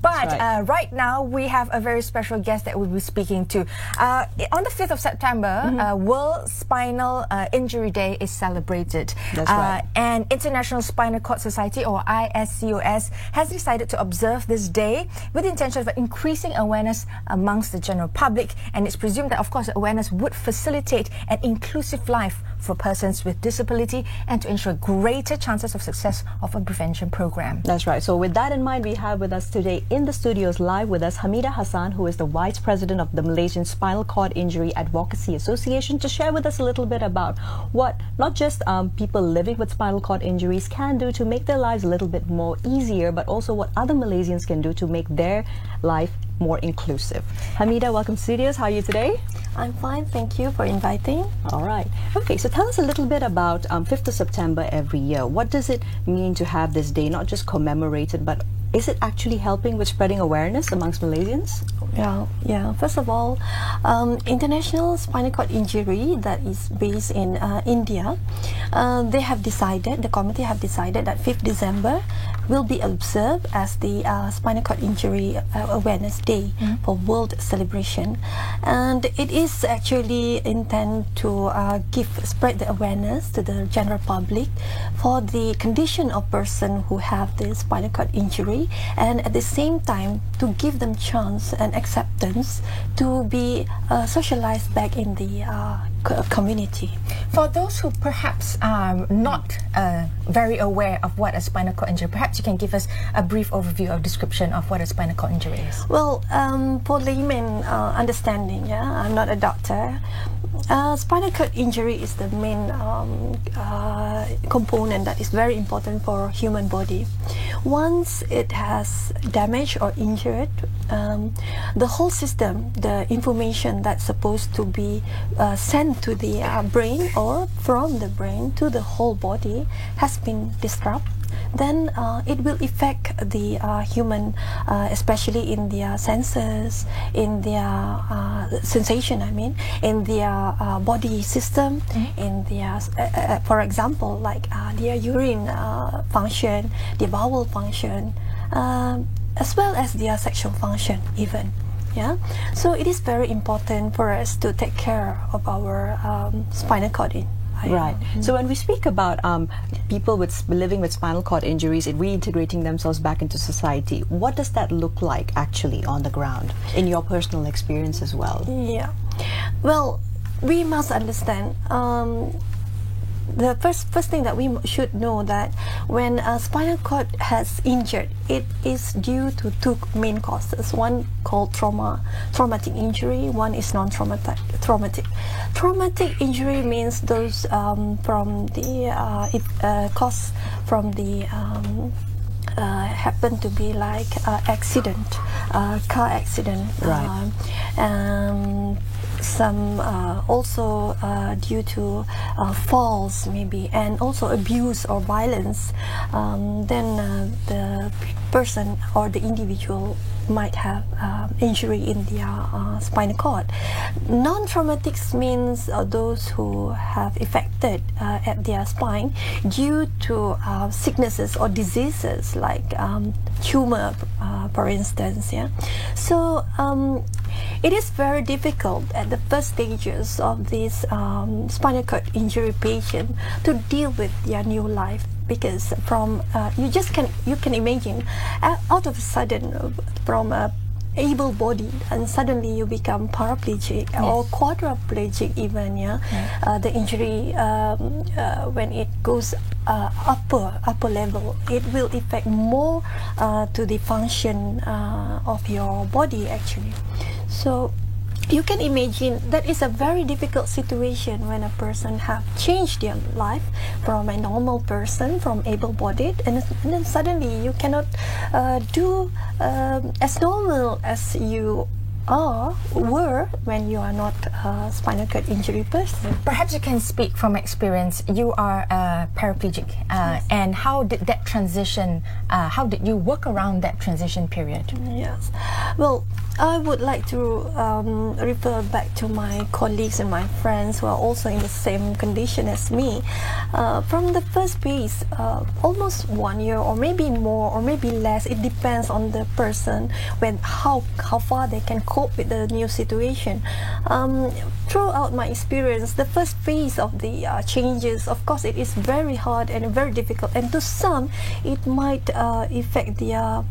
But right now, we have a very special guest that we'll be speaking to. On the 5th of September, World Spinal Injury Day is celebrated. That's right. And International Spinal Cord Society, or ISCOS, has decided to observe this day with the intention of increasing awareness amongst the general public. And it's presumed that, of course, awareness would facilitate an inclusive life for persons with disability and to ensure greater chances of success of a prevention program. That's right. So with that in mind, we have with us today in the studios live with us Hamida Hassan, who is the Vice President of the Malaysian Spinal Cord Injury Advocacy Association, to share with us a little bit about what not just people living with spinal cord injuries can do to make their lives a little bit more easier, but also what other Malaysians can do to make their life more inclusive. Hamida, welcome to studios. How are you today? I'm fine, thank you for inviting. All right. Okay, so tell us a little bit about 5th of September every year. What does it mean to have this day not just commemorated, but is it actually helping with spreading awareness amongst Malaysians? Yeah. First of all, International Spinal Cord Injury, that is based in India, they have decided, the committee have decided that 5th December will be observed as the Spinal Cord Injury Awareness Day for World Celebration. And it is actually intended to spread the awareness to the general public for the condition of person who have the spinal cord injury, and at the same time to give them chance and acceptance to be socialized back in the community. For those who perhaps are not very aware of what a spinal cord injury, perhaps you can give us a brief overview or description of what a spinal cord injury is. Well, for layman understanding, I'm not a doctor. Spinal cord injury is the main component that is very important for human body. Once it has damaged or injured, the whole system, the information that's supposed to be sent to the brain or from the brain to the whole body has been disrupted. Then it will affect the human, especially in their senses, in their sensation, in their body system, in their, for example, like their urine function, their bowel function, as well as their sexual function even. Yeah, so it is very important for us to take care of our spinal cord. Right. So when we speak about people living with spinal cord injuries and reintegrating themselves back into society, what does that look like actually on the ground, in your personal experience as well? Yeah. Well, we must understand the first thing that we should know that when a spinal cord has injured, it is due to two main causes. One called traumatic injury, one is non-traumatic. Traumatic injury means those from the cause from the happen to be like accident, car accident, right. Some also due to falls maybe, and also abuse or violence. Then the person or the individual might have injury in their spinal cord. Non-traumatic means those who have affected at their spine due to sicknesses or diseases like tumor, for instance. Yeah, so it is very difficult at the first stages of this spinal cord injury patient to deal with their new life, because from you can imagine out of a sudden from a able bodied and suddenly you become paraplegic or quadriplegic even. The injury when it goes upper level, it will affect more to the function of your body actually. So you can imagine that is a very difficult situation when a person have changed their life from a normal person, from able-bodied, and then suddenly you cannot do as normal as you were when you are not a spinal cord injury person. Perhaps you can speak from experience. You are a paraplegic, and how did that transition, how did you work around that transition period? Yes. Well, I would like to refer back to my colleagues and my friends who are also in the same condition as me. From the first phase, almost 1 year or maybe more or maybe less, it depends on the person when how far they can cope with the new situation. Throughout my experience, the first phase of the changes, of course, it is very hard and very difficult, and to some it might affect their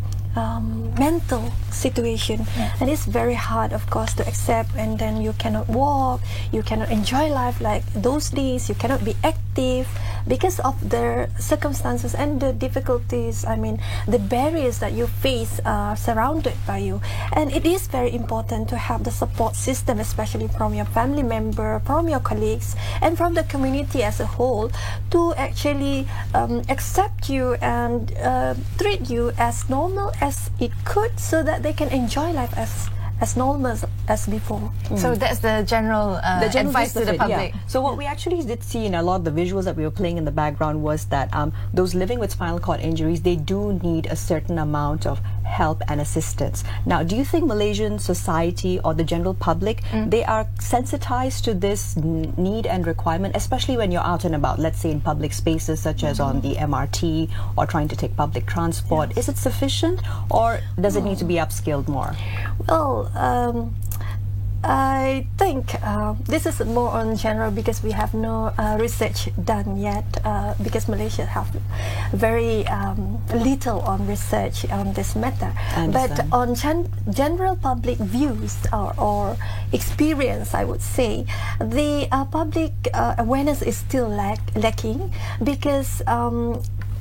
mental situation, and it's very hard, of course, to accept. And then you cannot walk, you cannot enjoy life like those days, you cannot be active because of the circumstances and the difficulties. I mean, the barriers that you face are surrounded by you, and it is very important to have the support system, especially from your family member, from your colleagues, and from the community as a whole, to actually accept you and treat you as normal as it could, so that they can enjoy life as normal as before. So that's the general advice to the public. Yeah. So what we actually did see in a lot of the visuals that we were playing in the background was that those living with spinal cord injuries, they do need a certain amount of help and assistance. Now, do you think Malaysian society or the general public, they are sensitized to this need and requirement, especially when you're out and about, let's say in public spaces such as on the MRT or trying to take public transport? Yes. Is it sufficient, or does it need to be upskilled more? Well, I think this is more on general, because we have no research done yet, because Malaysia have very little on research on this matter. But on general public views or experience, I would say the public awareness is still lacking, because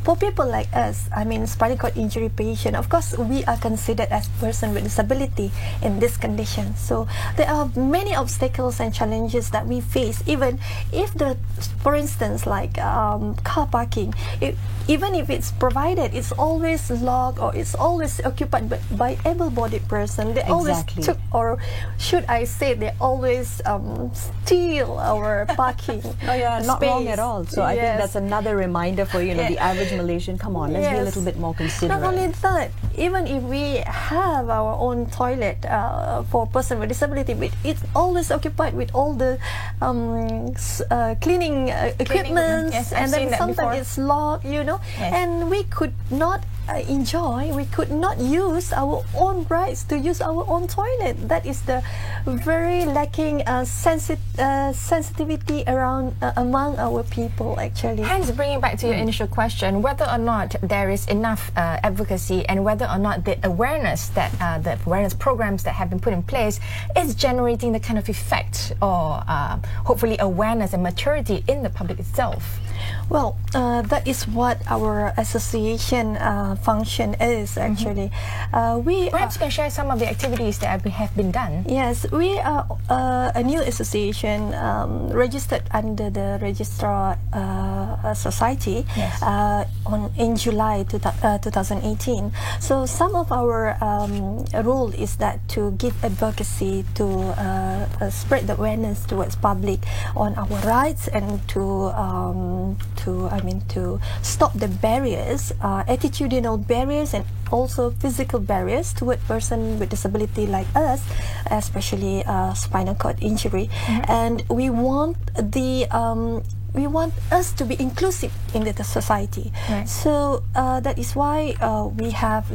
for people like us, I mean, spinal cord injury patient, of course, we are considered as person with disability in this condition. So there are many obstacles and challenges that we face. Even if for instance, like car parking, even if it's provided, it's always locked or it's always occupied by able-bodied person. They always took, or should I say, they always steal our parking. Not wrong at all. So I think that's another reminder for the average Malaysian. Come on, let's be a little bit more considerate. Not only that, even if we have our own toilet for person with disability, it's always occupied with all the cleaning equipment, Yes, and then sometimes it's locked, and we could not we could not use our own rights to use our own toilet. That is the very lacking sensitivity around among our people, actually. Hence, bringing back to your initial question, whether or not there is enough advocacy, and whether or not the awareness programs that have been put in place is generating the kind of effect or hopefully awareness and maturity in the public itself. Well, that is what our association function is, actually. Perhaps you can share some of the activities that have been done. Yes, we are a new association registered under the Registrar Society in July 2018. So some of our role is that to give advocacy, to spread the awareness towards public on our rights, and to stop the barriers, attitudinal barriers, and also physical barriers toward person with disability like us, especially spinal cord injury. And we want us to be inclusive in the society. So that is why we have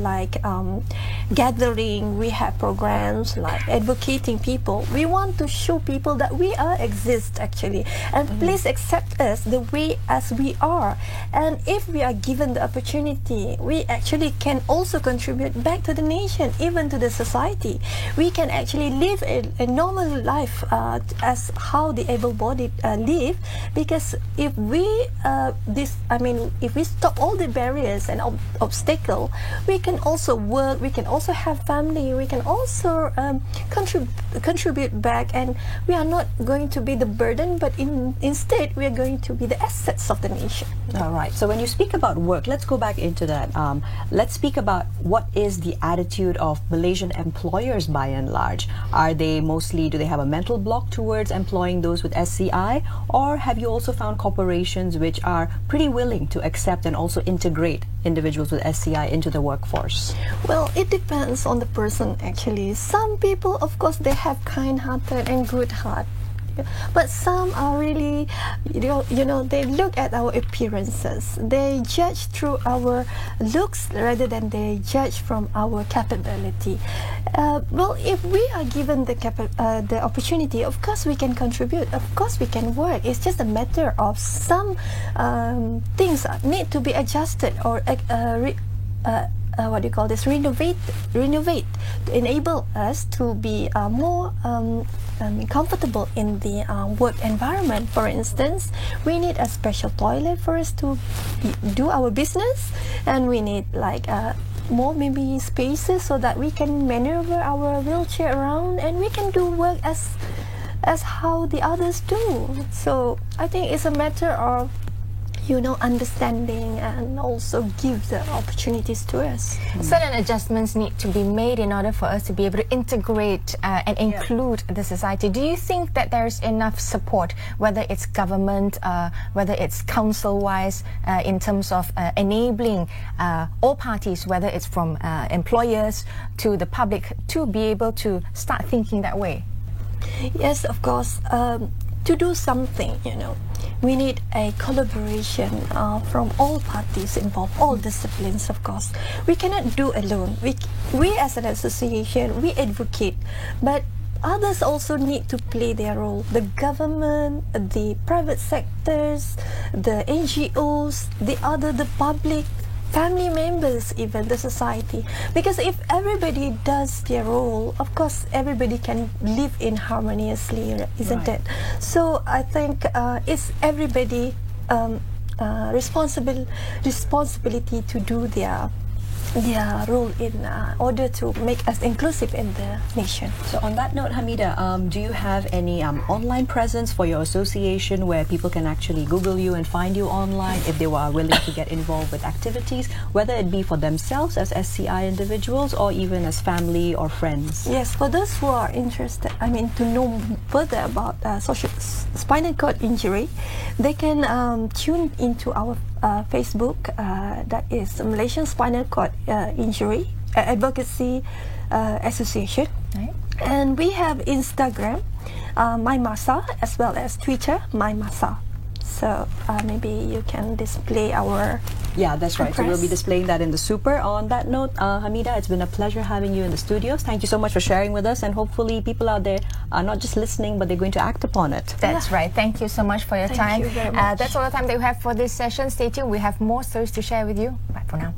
gathering, we have programs like advocating people. We want to show people that we exist, actually, and please accept us the way as we are. And if we are given the opportunity, we actually can also contribute back to the nation, even to the society. We can actually live a normal life as how the able-bodied live, because course, if we if we stop all the barriers and obstacle, we can also work. We can also have family. We can also contribute back, and we are not going to be the burden, but instead we are going to be the assets of the nation. All right. So when you speak about work, let's go back into that. Let's speak about what is the attitude of Malaysian employers by and large. Are they mostly, do they have a mental block towards employing those with SCI, or have you also found corporations which are pretty willing to accept and also integrate individuals with SCI into the workforce? Well, it depends on the person actually. Some people, of course, they have kind-hearted and good heart. But some are really, you know, they look at our appearances. They judge through our looks rather than they judge from our capability. Well, if we are given the opportunity, of course we can contribute. Of course we can work. It's just a matter of some things need to be adjusted or renovate to enable us to be more comfortable in the work environment. For instance, we need a special toilet for us to do our business, and we need like more maybe spaces so that we can maneuver our wheelchair around and we can do work as how the others do. So I think it's a matter of, you know, understanding and also give the opportunities to us. Certain adjustments need to be made in order for us to be able to integrate and include the society. Do you think that there's enough support, whether it's government, whether it's council-wise, in terms of enabling all parties, whether it's from employers to the public, to be able to start thinking that way? Yes, of course. To do something, you know, we need a collaboration from all parties involved, all disciplines, of course. We cannot do alone. We as an association, we advocate, but others also need to play their role. The government, the private sectors, the NGOs, the public, family members, even the society. Because if everybody does their role, of course everybody can live in harmoniously, isn't it? So I think it's everybody responsibility to do their role in order to make us inclusive in the nation. So on that note, Hamida, do you have any online presence for your association where people can actually Google you and find you online if they were willing to get involved with activities, whether it be for themselves as SCI individuals or even as family or friends? Yes, for those who are interested, I mean, to know further about spinal cord injury, they can tune into our Facebook, that is Malaysian Spinal Cord Injury Advocacy Association. Right. And we have Instagram, MyMasa, as well as Twitter, MyMasa. So maybe you can display our... Yeah, that's right. So we'll be displaying that in the super. On that note, Hamida, it's been a pleasure having you in the studios. Thank you so much for sharing with us, and hopefully people out there are not just listening, but they're going to act upon it. That's right. Thank you so much for your time. Thank you very much. That's all the time that we have for this session. Stay tuned. We have more stories to share with you. Bye for now.